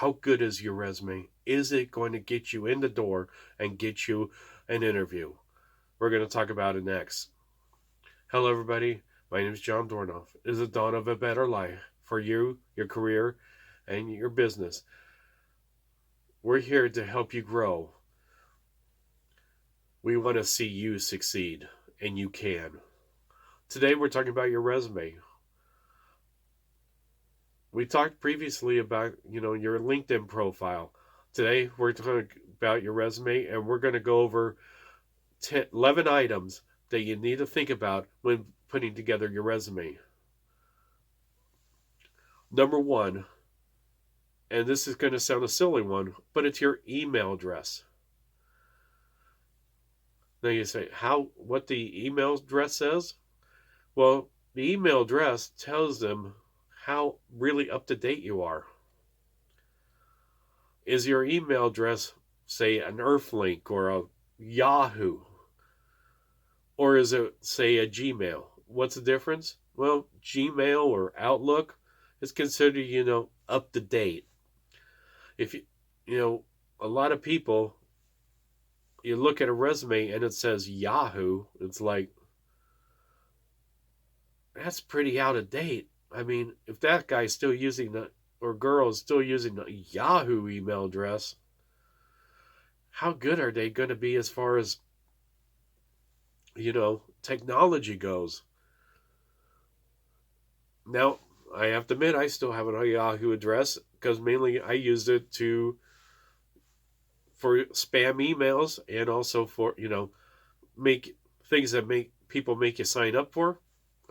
how good is your resume? Is it going to get you in the door and get you an interview? We're going to talk about it next. Hello, everybody. My name is John Dornoff. It is the dawn of a better life for you, your career, and your business. We're here to help you grow. We want to see you succeed, and you can. Today, we're talking about your resume. We talked previously about, your LinkedIn profile. Today, we're talking about your resume, and we're going to go over 11 items that you need to think about when putting together your resume. Number one, and this is going to sound a silly one, but it's your email address. Now you say, what the email address says? Well, the email address tells them how really up to date you are. Is your email address, say, an Earthlink or a Yahoo? Or is it, say, a Gmail? What's the difference? Well, Gmail or Outlook is considered, up to date. If a lot of people, you look at a resume and it says Yahoo, it's like, that's pretty out of date. I mean, if that guy's still using or girl is still using the Yahoo email address, how good are they going to be as far as, technology goes? Now, I have to admit, I still have a Yahoo address because mainly I used it for spam emails and also for, make things that make people make you sign up for.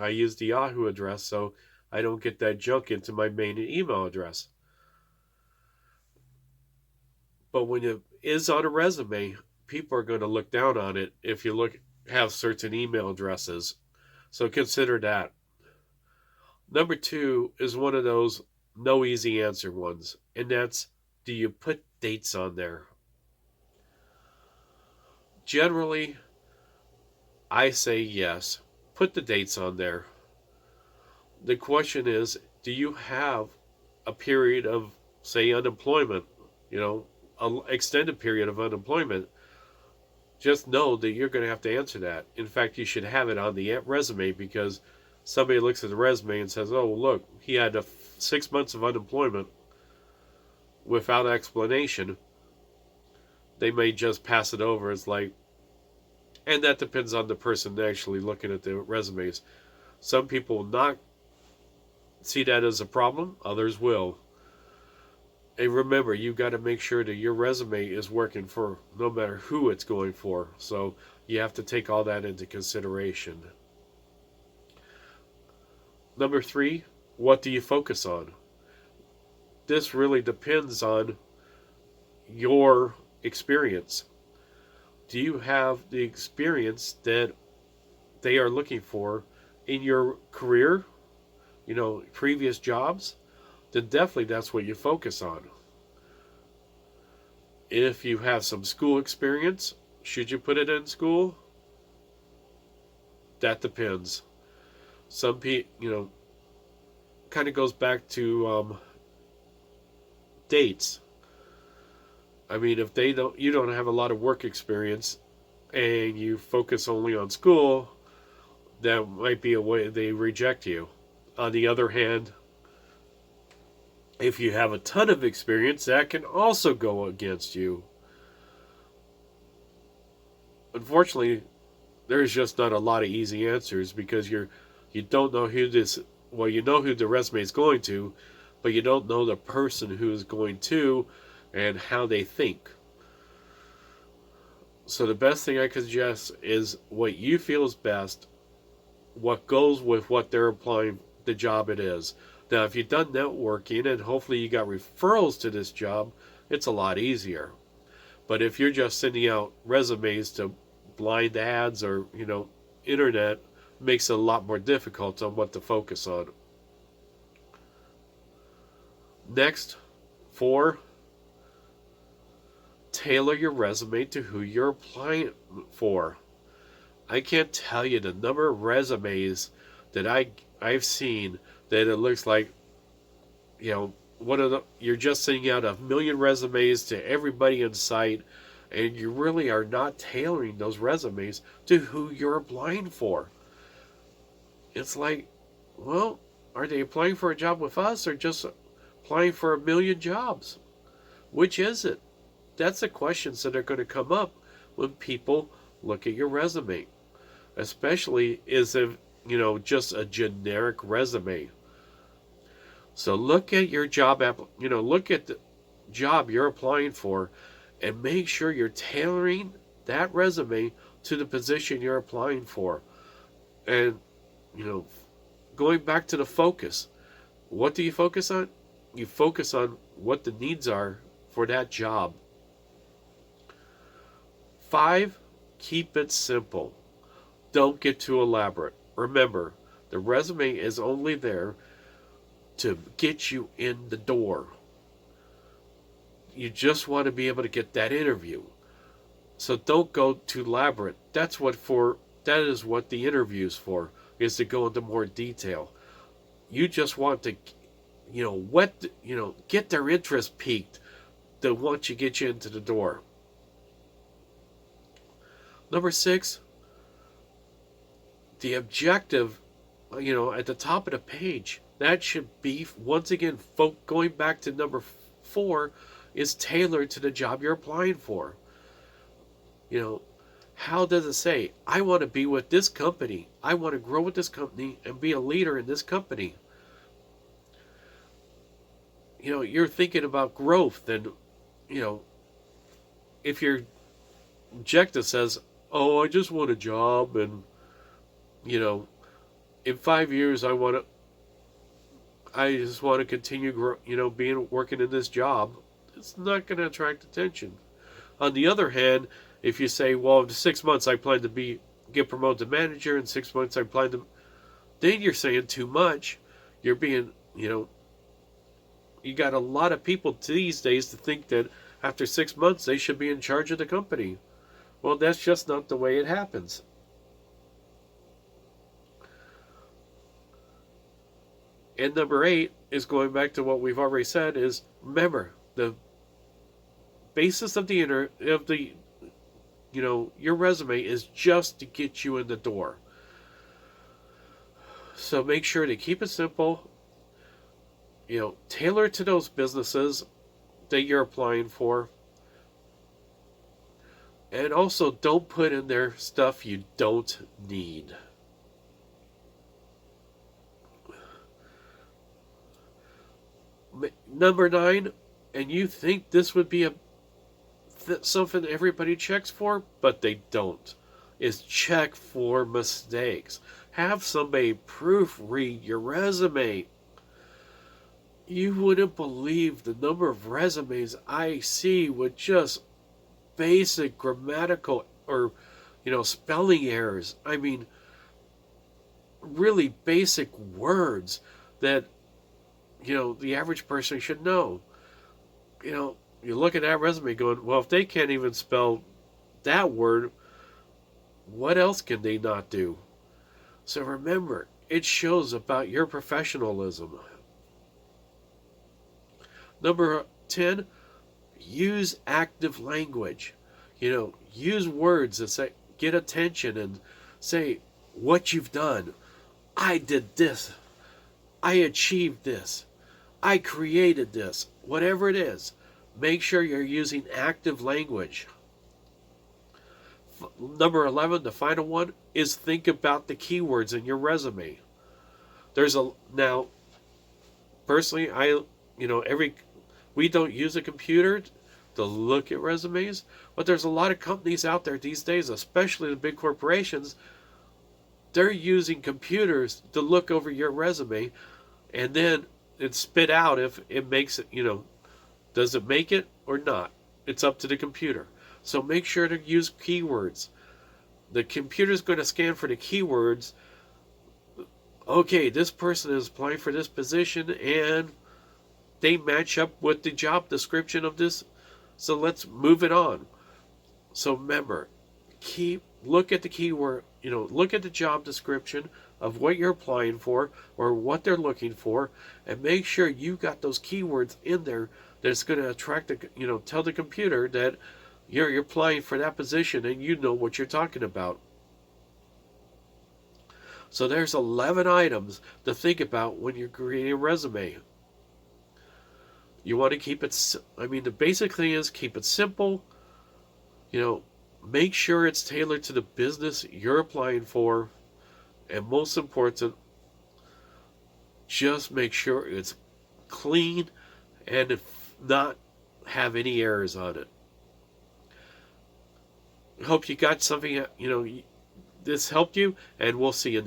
I use the Yahoo address so I don't get that junk into my main email address. But when it is on a resume, people are going to look down on it if you have certain email addresses. So consider that. Number two is one of those no easy answer ones, and that's, do you put dates on there? Generally, I say yes. Put the dates on there. The question is, do you have a period of, say, unemployment, an extended period of unemployment? Just know that you're going to have to answer that. In fact, you should have it on the resume, because somebody looks at the resume and says, oh, look, he had 6 months of unemployment without explanation. They may just pass it over as like, and that depends on the person actually looking at the resumes. Some people will not see that as a problem, others will. And remember, you've got to make sure that your resume is working for no matter who it's going for. So you have to take all that into consideration. Number three, what do you focus on? This really depends on your experience. Do you have the experience that they are looking for in your career, previous jobs? Then definitely that's what you focus on. If you have some school experience, should you put it in school? That depends. Some people, kind of goes back to dates. I mean, if you don't have a lot of work experience and you focus only on school, that might be a way they reject you. On the other hand, if you have a ton of experience, that can also go against you. Unfortunately, there's just not a lot of easy answers, because you don't know who you know who the resume is going to, but you don't know the person who is going to and how they think. So the best thing I could suggest is what you feel is best, what goes with what they're applying, the job it is. Now, if you've done networking and hopefully you got referrals to this job, it's a lot easier. But if you're just sending out resumes to blind ads or, internet, it makes it a lot more difficult on what to focus on. Next, 4, tailor your resume to who you're applying for. I can't tell you the number of resumes that I've seen that it looks like, you're just sending out a million resumes to everybody in sight, and you really are not tailoring those resumes to who you're applying for. It's like, well, are they applying for a job with us or just applying for a million jobs? Which is it? That's the questions that are going to come up when people look at your resume, especially is if, just a generic resume. So look at your look at the job you're applying for and make sure you're tailoring that resume to the position you're applying for. And, you know, going back to the focus, what do you focus on? You focus on what the needs are for that job. 5, keep it simple. Don't get too elaborate. Remember, the resume is only there to get you in the door. You just want to be able to get that interview. So don't go too elaborate. That is what the interview's for, is to go into more detail. You just want to, get their interest piqued to want you get you into the door. Number 6, the objective, at the top of the page, that should be, once again, going back to number 4, is tailored to the job you're applying for. How does it say, I want to be with this company, I want to grow with this company and be a leader in this company? You're thinking about growth, then, if your objective says, oh, I just want a job and, in 5 years I just want to continue, working in this job, it's not going to attract attention. On the other hand, if you say, well, in 6 months I plan to get promoted to manager, in 6 months I plan to, then you're saying too much. You're being, you got a lot of people these days to think that after 6 months they should be in charge of the company. Well, that's just not the way it happens. And number 8 is going back to what we've already said, is remember, the basis of your resume is just to get you in the door. So make sure to keep it simple, tailor it to those businesses that you're applying for. And also, don't put in there stuff you don't need. Number 9, and you think this would be something everybody checks for, but they don't, is check for mistakes. Have somebody proofread your resume. You wouldn't believe the number of resumes I see with just basic grammatical or spelling errors. I mean, really basic words that the average person should know. You look at that resume going, well, if they can't even spell that word, what else can they not do? So remember, it shows about your professionalism. Number 10, use active language. Use words that say, get attention and say what you've done. I did this. I achieved this. I created this. Whatever it is, make sure you're using active language. Number 11, the final one, is think about the keywords in your resume. Now, personally, we don't use a computer to look at resumes, but there's a lot of companies out there these days, especially the big corporations, they're using computers to look over your resume, and then it spit out if it makes it, does it make it or not? It's up to the computer. So make sure to use keywords. The computer's going to scan for the keywords. Okay, this person is applying for this position and they match up with the job description of this, so let's move it on. So remember, look at the keyword, look at the job description, of what you're applying for or what they're looking for, and make sure you got those keywords in there that's going to attract tell the computer that you're applying for that position and you know what you're talking about. So there's 11 items to think about when you're creating a resume. You want to keep it, the basic thing is keep it simple. Make sure it's tailored to the business you're applying for. And most important, just make sure it's clean and if not have any errors on it. I hope you got something, this helped you, and we'll see you